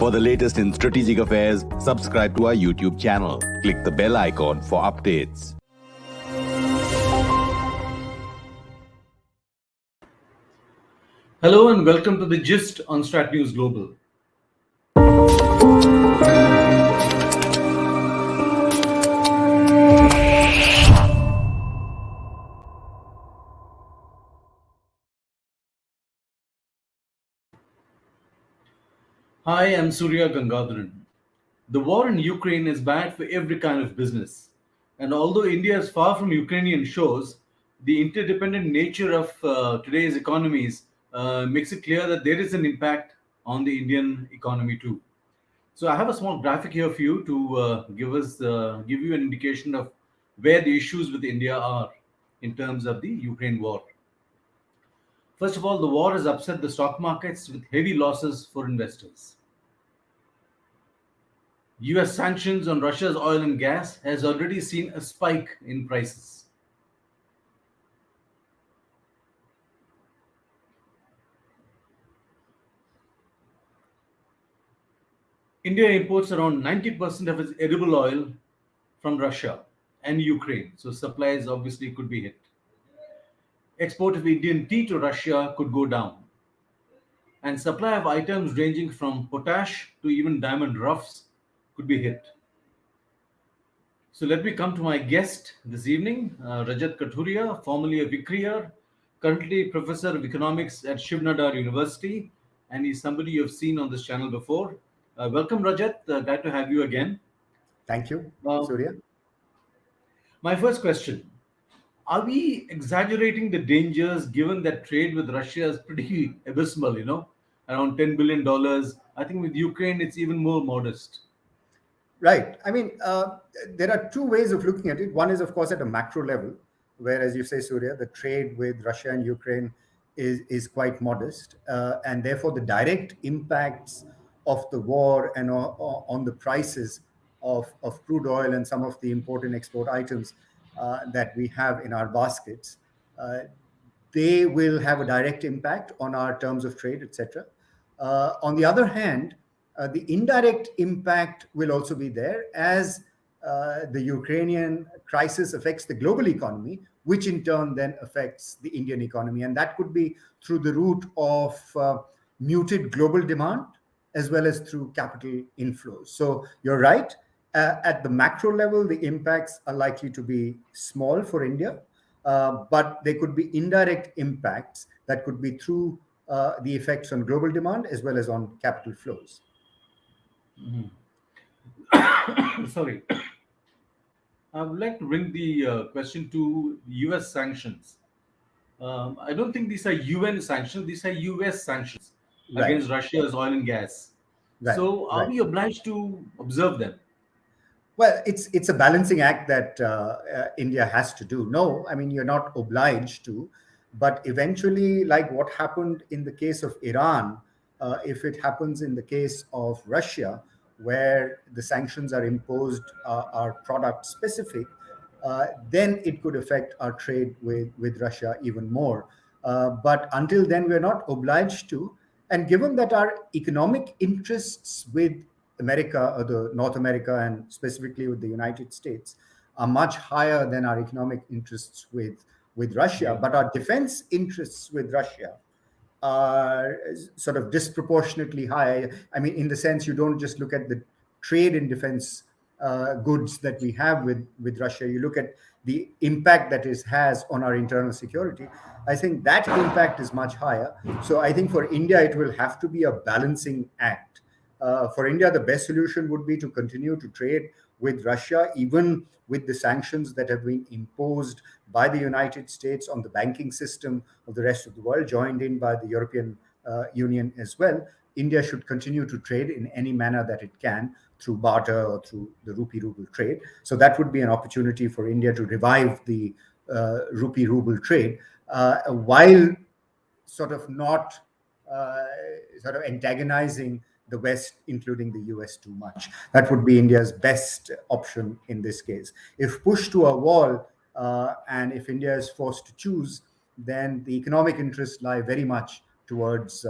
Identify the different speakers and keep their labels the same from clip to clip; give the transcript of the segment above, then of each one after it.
Speaker 1: For the latest in strategic affairs, subscribe to our YouTube channel. Click the bell icon for updates.
Speaker 2: Hello and welcome to the Gist on Strat News Global. Hi, I'm Surya Gangadharan. The war in Ukraine is bad for every kind of business. And although India is far from Ukrainian shores, the interdependent nature of today's economies makes it clear that there is an impact on the Indian economy too. So I have a small graphic here for you to give you an indication of where the issues with India are in terms of the Ukraine war. First of all, the war has upset the stock markets with heavy losses for investors. US sanctions on Russia's oil and gas has already seen a spike in prices. India imports around 90% of its edible oil from Russia and Ukraine, so supplies obviously could be hit. Export of Indian tea to Russia could go down, and supply of items ranging from potash to even diamond roughs could be hit. So let me come to my guest this evening, Rajat Kathuria, formerly of ICRIER, currently Professor of Economics at Shiv Nadar University, and he's somebody you've seen on this channel before. Welcome, Rajat. Glad to have you again.
Speaker 3: Thank you, Surya.
Speaker 2: My first question, are we exaggerating the dangers given that trade with Russia is pretty abysmal, around $10 billion? I think with Ukraine, it's even more modest.
Speaker 3: Right. I mean, there are two ways of looking at it. One is, of course, at a macro level, where, as you say, Surya, the trade with Russia and Ukraine is quite modest. And therefore, the direct impacts of the war and on the prices of crude oil and some of the import and export items that we have in our baskets, they will have a direct impact on our terms of trade, etc. On the other hand, the indirect impact will also be there as the Ukrainian crisis affects the global economy, which in turn then affects the Indian economy. And that could be through the route of muted global demand as well as through capital inflows. So you're right. At the macro level, the impacts are likely to be small for India, but there could be indirect impacts that could be through the effects on global demand as well as on capital flows.
Speaker 2: Mm-hmm. Sorry. I would like to bring the question to US sanctions. I don't think these are UN sanctions, these are US sanctions against Russia's oil and gas. So are we obliged to observe them?
Speaker 3: Well, it's a balancing act that India has to do. No, I mean, you're not obliged to, but eventually, like what happened in the case of Iran, if it happens in the case of Russia, where the sanctions are imposed are product specific, then it could affect our trade with Russia even more. But until then, we're not obliged to. And given that our economic interests with America, or the North America, and specifically with the United States, are much higher than our economic interests with Russia, but our defense interests with Russia are sort of disproportionately high. I mean, in the sense, you don't just look at the trade in defense goods that we have with Russia, you look at the impact that it has on our internal security. I think that impact is much higher. So I think for India, it will have to be a balancing act. For India, the best solution would be to continue to trade with Russia, even with the sanctions that have been imposed by the United States on the banking system of the rest of the world, joined in by the European Union as well. India should continue to trade in any manner that it can through barter or through the rupee-ruble trade. So that would be an opportunity for India to revive the rupee-ruble trade while sort of not sort of antagonizing the West, including the US, too much. That would be India's best option in this case. If pushed to a wall and if India is forced to choose, then the economic interests lie very much towards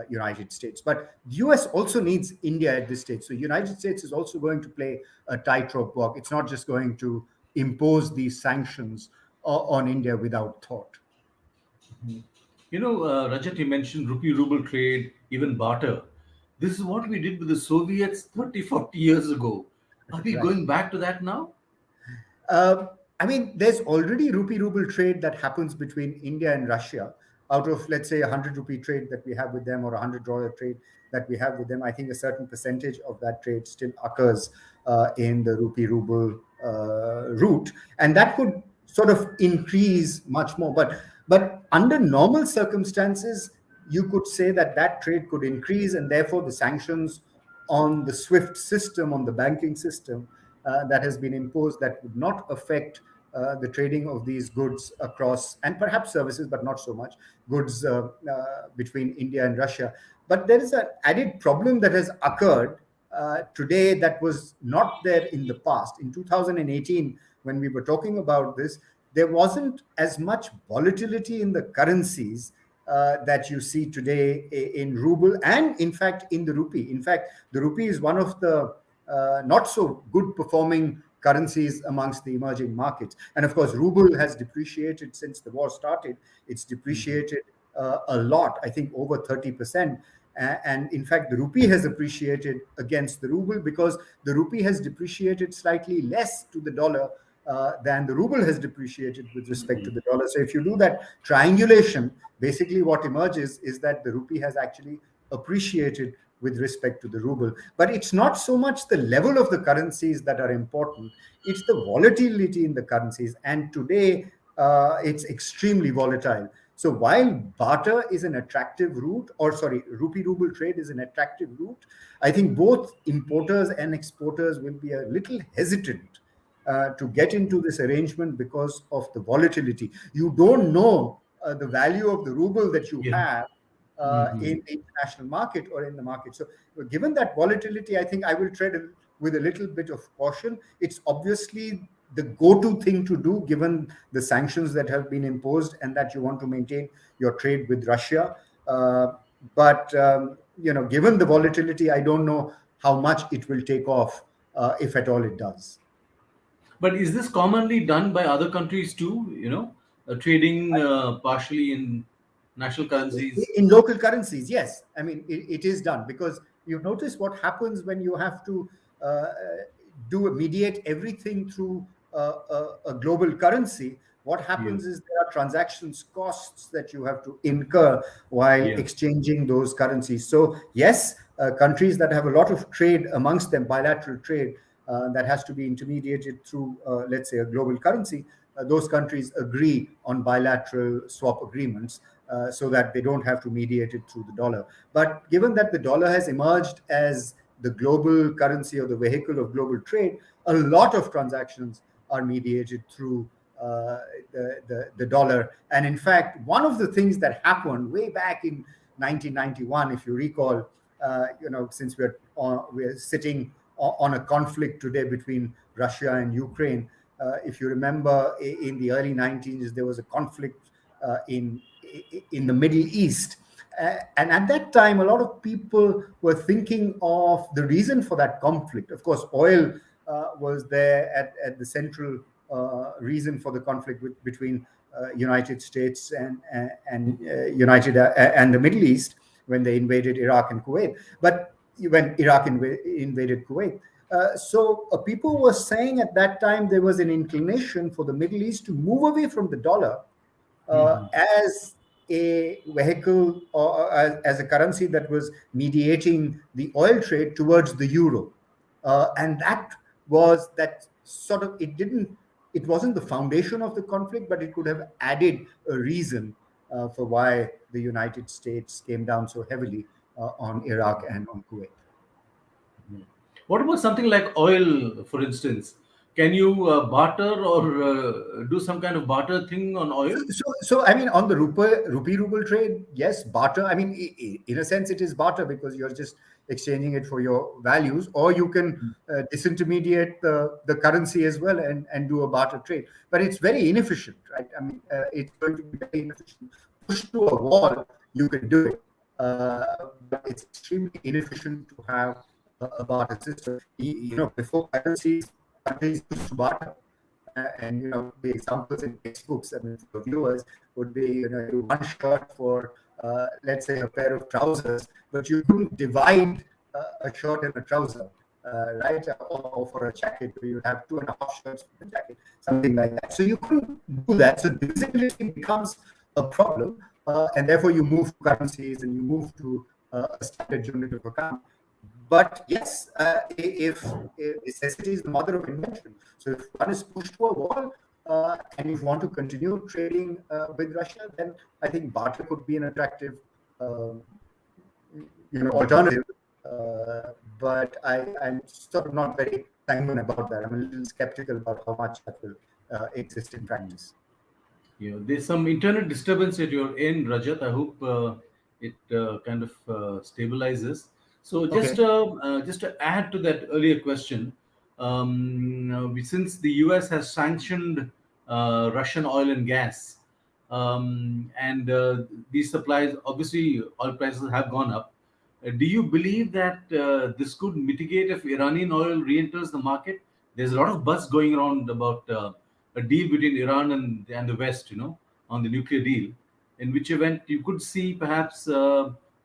Speaker 3: United States. But the US also needs India at this stage. So United States is also going to play a tightrope walk. It's not just going to impose these sanctions on India without thought.
Speaker 2: Rajat, you mentioned rupee ruble trade, even barter. This is what we did with the Soviets 30, 40 years ago. Are we
Speaker 3: Right.
Speaker 2: going back to that now?
Speaker 3: I mean, there's already rupee ruble trade that happens between India and Russia. Out of, let's say, 100 rupee trade that we have with them, or $100 trade that we have with them, I think a certain percentage of that trade still occurs in the rupee ruble route, and that could sort of increase much more. But under normal circumstances, you could say that that trade could increase, and therefore the sanctions on the SWIFT system, on the banking system that has been imposed, that would not affect the trading of these goods across, and perhaps services, but not so much, goods between India and Russia. But there is an added problem that has occurred today that was not there in the past. In 2018, when we were talking about this, there wasn't as much volatility in the currencies that you see today in ruble, and in fact in the rupee. In fact, the rupee is one of the not so good performing currencies amongst the emerging markets. And of course, ruble has depreciated since the war started. It's depreciated a lot, I think over 30%. And in fact, the rupee has appreciated against the ruble because the rupee has depreciated slightly less to the dollar than the ruble has depreciated with respect to the dollar. So if you do that triangulation, basically what emerges is that the rupee has actually appreciated with respect to the ruble. But it's not so much the level of the currencies that are important, it's the volatility in the currencies. And today, it's extremely volatile. So while barter is an attractive route, or sorry, rupee ruble trade is an attractive route, I think both importers and exporters will be a little hesitant to get into this arrangement because of the volatility. You don't know the value of the ruble that you have in the international market or in the market. So given that volatility, I think I will tread with a little bit of caution. It's obviously the go-to thing to do given the sanctions that have been imposed and that you want to maintain your trade with Russia. But given the volatility, I don't know how much it will take off, if at all it does.
Speaker 2: But is this commonly done by other countries too? Trading partially in national currencies?
Speaker 3: In local currencies, yes. I mean, it is done because you notice what happens when you have to mediate everything through a global currency. What happens is there are transactions costs that you have to incur while exchanging those currencies. So yes, countries that have a lot of trade amongst them, bilateral trade, that has to be intermediated through, let's say, a global currency, those countries agree on bilateral swap agreements so that they don't have to mediate it through the dollar. But given that the dollar has emerged as the global currency or the vehicle of global trade, a lot of transactions are mediated through the dollar. And in fact, one of the things that happened way back in 1991, if you recall, since we're sitting on a conflict today between Russia and Ukraine. If you remember, in the early 1990s, there was a conflict in the Middle East. And at that time, a lot of people were thinking of the reason for that conflict. Of course, oil was there at the central reason for the conflict between United States and the Middle East when they invaded Iraq and Kuwait. But when Iraq invaded Kuwait. So people were saying at that time there was an inclination for the Middle East to move away from the dollar as a vehicle or as a currency that was mediating the oil trade towards the euro. And that sort of, it wasn't the foundation of the conflict, but it could have added a reason for why the United States came down so heavily on Iraq and on Kuwait.
Speaker 2: What about something like oil, for instance? Can you barter or do some kind of barter thing on oil?
Speaker 3: So I mean, on the rupee ruble trade, yes, barter. I mean, in a sense, it is barter because you're just exchanging it for your values, or you can disintermediate the currency as well and do a barter trade. But it's very inefficient, right? I mean, it's going to be very inefficient. Pushed to a wall, you can do it. but it's extremely inefficient to have a barter system. Before currencies, countries used to barter. And the examples in textbooks, I mean, for your viewers, would be one shirt for let's say a pair of trousers, but you couldn't divide a shirt and a trouser, right? Or for a jacket, where you have 2.5 shirts for the jacket, something like that. So you couldn't do that. So divisibility becomes a problem, and therefore you move to currencies and you move to a standard unit of account. But yes, if necessity is the mother of invention. So if one is pushed to a wall and you want to continue trading with Russia, then I think barter could be an attractive, alternative. But I'm sort of not very sanguine about that. I'm a little skeptical about how much that will exist in practice.
Speaker 2: There's some internet disturbance at your end, Rajat. I hope it kind of stabilizes. So just to add to that earlier question, since the US has sanctioned Russian oil and gas, and these supplies, obviously, oil prices have gone up. Do you believe that this could mitigate if Iranian oil re-enters the market? There's a lot of buzz going around about a deal between Iran and the West, on the nuclear deal, in which event you could see perhaps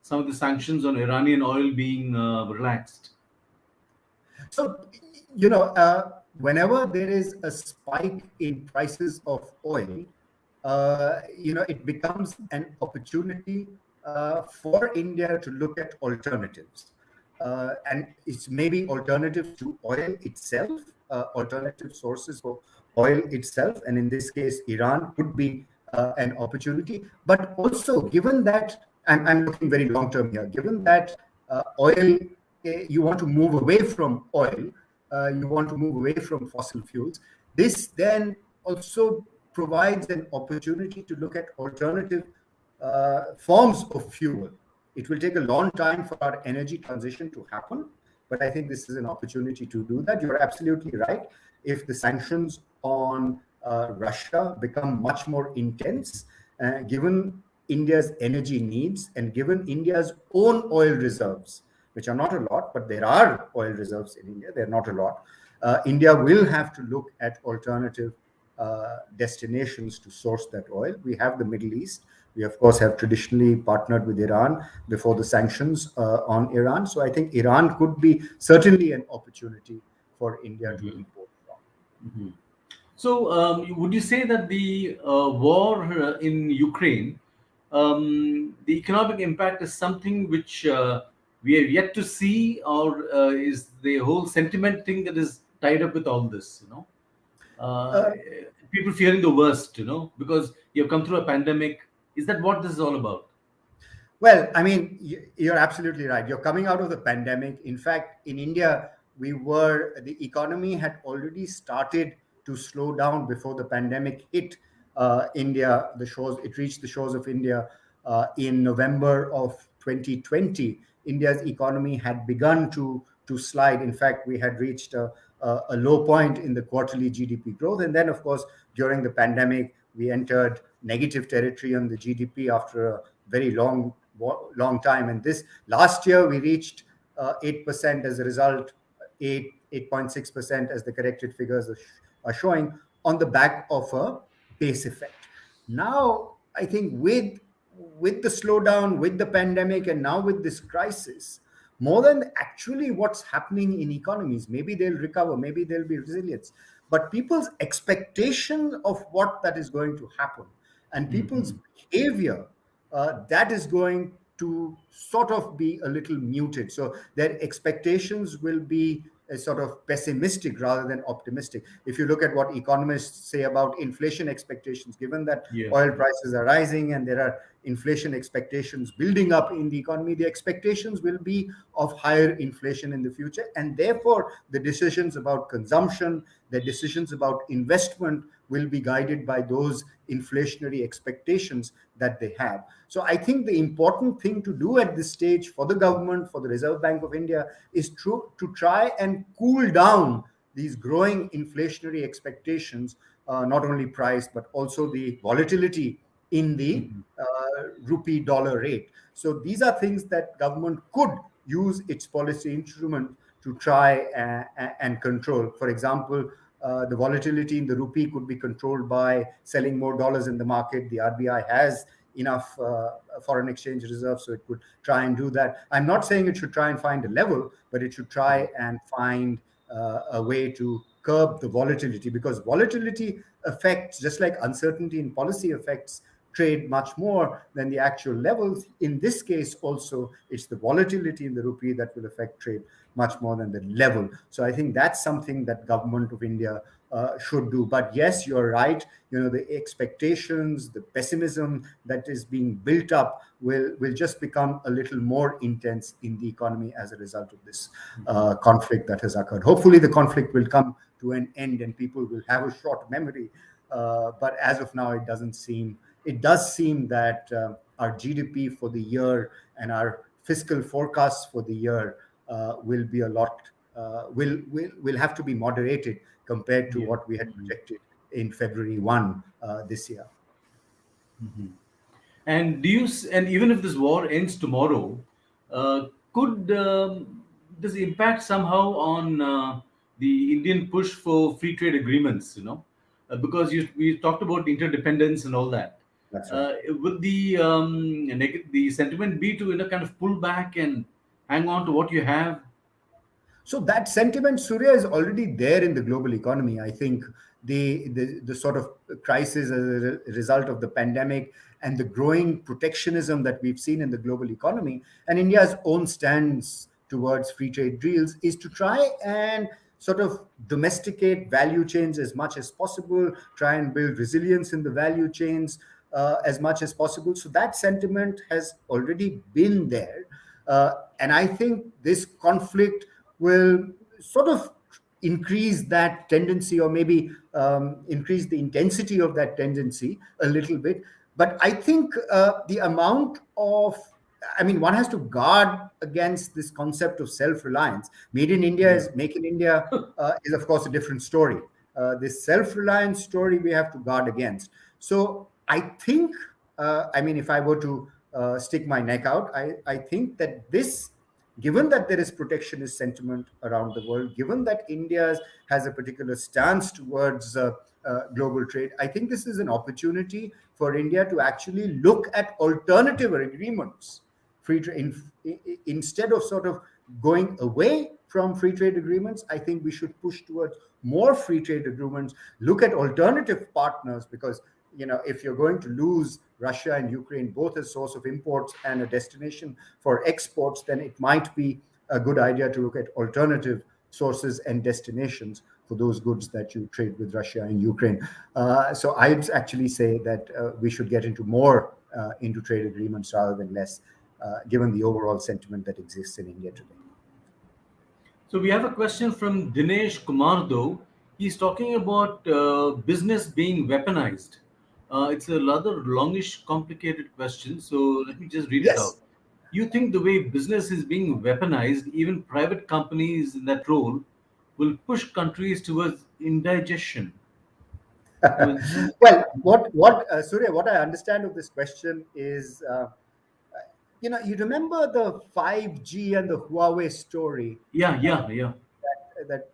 Speaker 2: some of the sanctions on Iranian oil being relaxed.
Speaker 3: So, whenever there is a spike in prices of oil, it becomes an opportunity for India to look at alternatives. And it's maybe alternatives to oil itself, alternative sources of oil itself. And in this case, Iran could be an opportunity. But also, given that, I'm looking very long term here, given that oil, you want to move away from oil, you want to move away from fossil fuels, this then also provides an opportunity to look at alternative forms of fuel. It will take a long time for our energy transition to happen, but I think this is an opportunity to do that. You're absolutely right. If the sanctions on Russia become much more intense, given India's energy needs and given India's own oil reserves, which are not a lot, but there are oil reserves in India, they're not a lot, India will have to look at alternative destinations to source that oil. We have the Middle East. We, of course, have traditionally partnered with Iran before the sanctions on Iran. So I think Iran could be certainly an opportunity for India to import from.
Speaker 2: So would you say that the war in Ukraine, the economic impact is something which we have yet to see, or is the whole sentiment thing that is tied up with all this, people fearing the worst, because you have come through a pandemic? Is that what this is all about?
Speaker 3: Well, I mean, you're absolutely right. You're coming out of the pandemic. In fact, in India, the economy had already started to slow down before the pandemic hit India. It reached the shores of India in November of 2020. India's economy had begun to slide. In fact, we had reached a low point in the quarterly GDP growth. And then, of course, during the pandemic, we entered negative territory on the GDP after a very long time. And this last year, we reached 8% as a result, 8.6% as the corrected figures are showing, on the back of a base effect. Now, I think with the slowdown, with the pandemic, and now with this crisis, more than actually what's happening in economies, maybe they'll recover, maybe there'll be resilience, but people's expectation of what that is going to happen and people's behavior, that is going to sort of be a little muted. So their expectations will be sort of pessimistic rather than optimistic. If you look at what economists say about inflation expectations, given that oil prices are rising and there are inflation expectations building up in the economy, the expectations will be of higher inflation in the future. And therefore, the decisions about consumption, the decisions about investment will be guided by those inflationary expectations that they have. So I think the important thing to do at this stage for the government, for the Reserve Bank of India, is to try and cool down these growing inflationary expectations, not only price, but also the volatility in the rupee dollar rate. So these are things that government could use its policy instrument to try and control. For example, the volatility in the rupee could be controlled by selling more dollars in the market. The RBI has enough foreign exchange reserves, so it could try and do that. I'm not saying it should try and find a level, but it should try and find a way to curb the volatility, because volatility affects, just like uncertainty in policy affects trade much more than the actual levels. In this case, also, it's the volatility in the rupee that will affect trade much more than the level. So I think that's something that government of India should do. But yes, you're right. The expectations, the pessimism that is being built up will just become a little more intense in the economy as a result of this conflict that has occurred. Hopefully, the conflict will come to an end and people will have a short memory. But as of now, it does seem that our GDP for the year and our fiscal forecasts for the year will be a lot, will have to be moderated compared to what we had projected in February 1 this year.
Speaker 2: And and even if this war ends tomorrow, could this impact somehow on the Indian push for free trade agreements? Because we talked about interdependence and all that.
Speaker 3: That's right.
Speaker 2: Will the sentiment be to kind of pull back and hang on to what you have?
Speaker 3: So that sentiment, Surya, is already there in the global economy. I think the sort of crisis as a result of the pandemic and the growing protectionism that we've seen in the global economy, and India's own stance towards free trade deals, is to try and sort of domesticate value chains as much as possible, try and build resilience in the value chains as much as possible. So that sentiment has already been there. And I think this conflict will sort of increase that tendency, or maybe increase the intensity of that tendency a little bit. But I think the amount of, one has to guard against this concept of self-reliance. Made in India is Make in India is, of course, a different story. This self-reliance story we have to guard against. So I think, if I were to stick my neck out, I think that this, given that there is protectionist sentiment around the world, given that India has a particular stance towards global trade, I think this is an opportunity for India to actually look at alternative agreements, free trade, instead of sort of going away from free trade agreements. I think we should push towards more free trade agreements, look at alternative partners, because if you're going to lose Russia and Ukraine both as source of imports and a destination for exports, then it might be a good idea to look at alternative sources and destinations for those goods that you trade with Russia and Ukraine. So I'd actually say that we should get into more into trade agreements rather than less, given the overall sentiment that exists in India today.
Speaker 2: So we have a question from Dinesh Kumar, though. He's talking about business being weaponized. It's a rather longish, complicated question. So let me just read it out.
Speaker 3: Yes.
Speaker 2: You think the way business is being weaponized, even private companies in that role, will push countries towards indigestion?
Speaker 3: Well, Surya, what I understand of this question is, you remember the 5G and the Huawei story?
Speaker 2: Yeah.
Speaker 3: That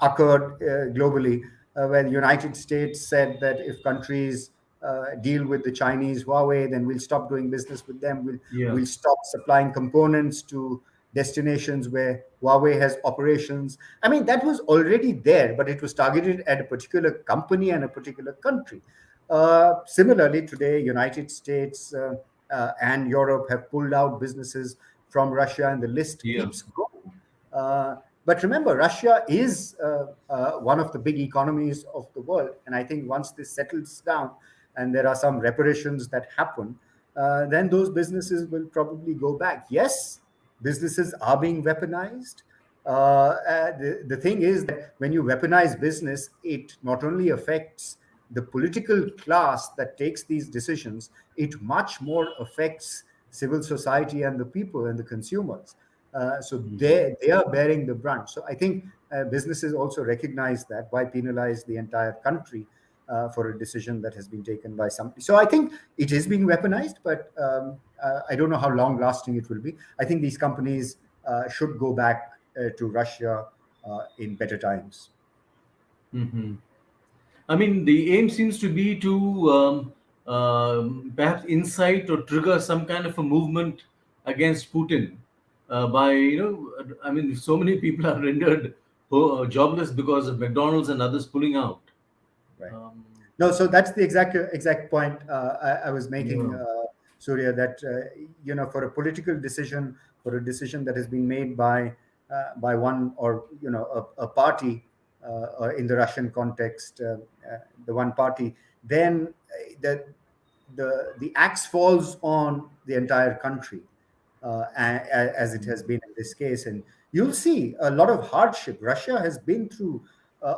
Speaker 3: occurred globally, where the United States said that if countries deal with the Chinese Huawei, then we'll stop doing business with them. We'll stop supplying components to destinations where Huawei has operations. That was already there, but it was targeted at a particular company and a particular country. Similarly, today, United States and Europe have pulled out businesses from Russia, and the list keeps going. But remember, Russia is one of the big economies of the world. And I think once this settles down and there are some reparations that happen, then those businesses will probably go back. Yes, businesses are being weaponized. The thing is that when you weaponize business, it not only affects the political class that takes these decisions, it much more affects civil society and the people and the consumers. So they are bearing the brunt. So I think businesses also recognize that. Why penalize the entire country for a decision that has been taken by somebody. So I think it is being weaponized, but I don't know how long lasting it will be. I think these companies should go back to Russia in better times.
Speaker 2: Hmm. I mean, the aim seems to be to perhaps incite or trigger some kind of a movement against Putin by, I mean, so many people are rendered jobless because of McDonald's and others pulling out.
Speaker 3: Right.
Speaker 2: Um,
Speaker 3: No, so that's the exact point I was making,
Speaker 2: yeah.
Speaker 3: Surya. That for a political decision, for a decision that has been made by one, or a party, in the Russian context, the one party, then the axe falls on the entire country, as it has been in this case. And you'll see a lot of hardship. Russia has been through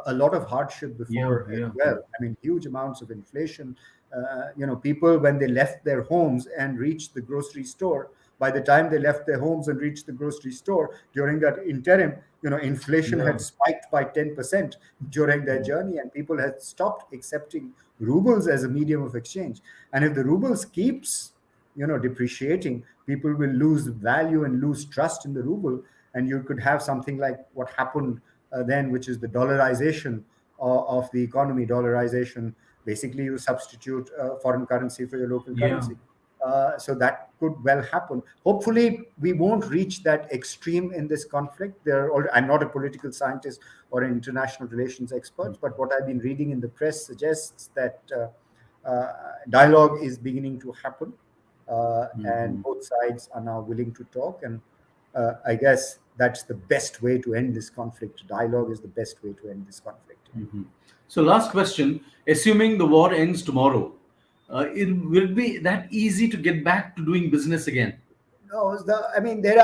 Speaker 3: a lot of hardship
Speaker 2: Yeah,
Speaker 3: before as
Speaker 2: yeah.
Speaker 3: well. I mean, huge amounts of inflation. People, when they left their homes and reached the grocery store, by the time they left their homes and reached the grocery store, during that interim, inflation
Speaker 2: Yeah.
Speaker 3: had spiked by 10% during their journey, and people had stopped accepting rubles as a medium of exchange. And if the rubles keeps depreciating, people will lose value and lose trust in the ruble, and you could have something like what happened then, which is the dollarization of the economy. Dollarization, basically you substitute foreign currency for your local
Speaker 2: Yeah.
Speaker 3: currency. So that could well happen. Hopefully, we won't reach that extreme in this conflict. I'm not a political scientist or an international relations expert, but what I've been reading in the press suggests that dialogue is beginning to happen, and
Speaker 2: Mhm.
Speaker 3: both sides are now willing to talk. And I guess that's the best way to end this conflict. Dialogue is the best way to end this conflict.
Speaker 2: Mhm. So, last question. Assuming the war ends tomorrow, it will be that easy to get back to doing business again?
Speaker 3: No, I mean, there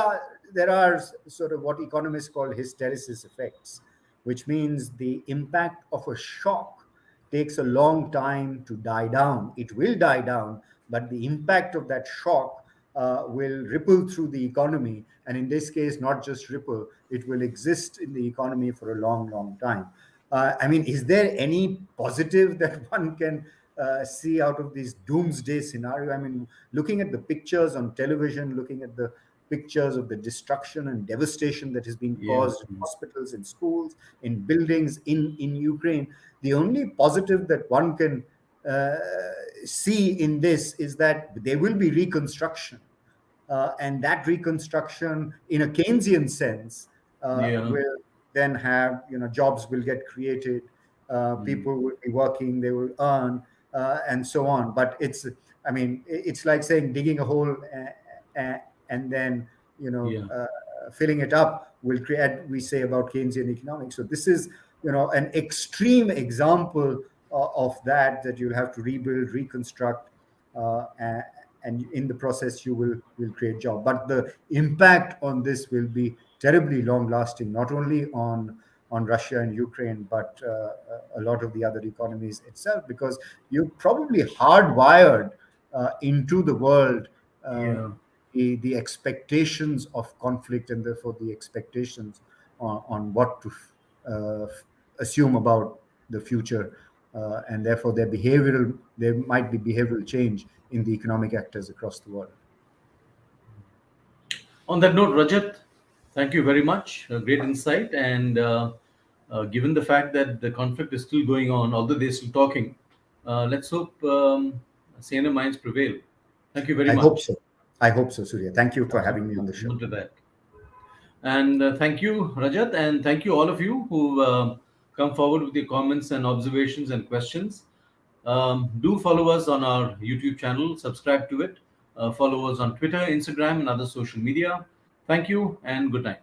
Speaker 3: are sort of what economists call hysteresis effects, which means the impact of a shock takes a long time to die down. It will die down, but the impact of that shock will ripple through the economy, and in this case, not just ripple; it will exist in the economy for a long, long time. I mean, is there any positive that one can see out of this doomsday scenario? I mean, looking at the pictures on television, looking at the pictures of the destruction and devastation that has been
Speaker 2: Yeah.
Speaker 3: caused in hospitals, in schools, in buildings in Ukraine, the only positive that one can uh, see in this is that there will be reconstruction. And that reconstruction, in a Keynesian sense,
Speaker 2: Yeah.
Speaker 3: will then have, jobs will get created,
Speaker 2: Mm.
Speaker 3: people will be working, they will earn, and so on. But I mean, it's like saying digging a hole, and then,
Speaker 2: Yeah.
Speaker 3: filling it up will create, we say about Keynesian economics. So this is, an extreme example of that you'll have to rebuild, reconstruct, and in the process you will create job. But the impact on this will be terribly long lasting, not only on Russia and Ukraine, but a lot of the other economies itself, because you probably hardwired into the world uh,
Speaker 2: Yeah.
Speaker 3: the expectations of conflict, and therefore the expectations on what to uh, assume about the future, and therefore there might be behavioral change in the economic actors across the world.
Speaker 2: On that note, Rajat, thank you very much. A great insight. And given the fact that the conflict is still going on, although they're still talking, let's hope saner minds prevail. Thank you very
Speaker 3: I hope
Speaker 2: much.
Speaker 3: so. I hope so, Surya. Thank you for having me on the show.
Speaker 2: Absolutely. To that. And thank you, Rajat, and thank you all of you who come forward with your comments and observations and questions. Do follow us on our YouTube channel, subscribe to it, follow us on Twitter, Instagram, and other social media. Thank you, and good night.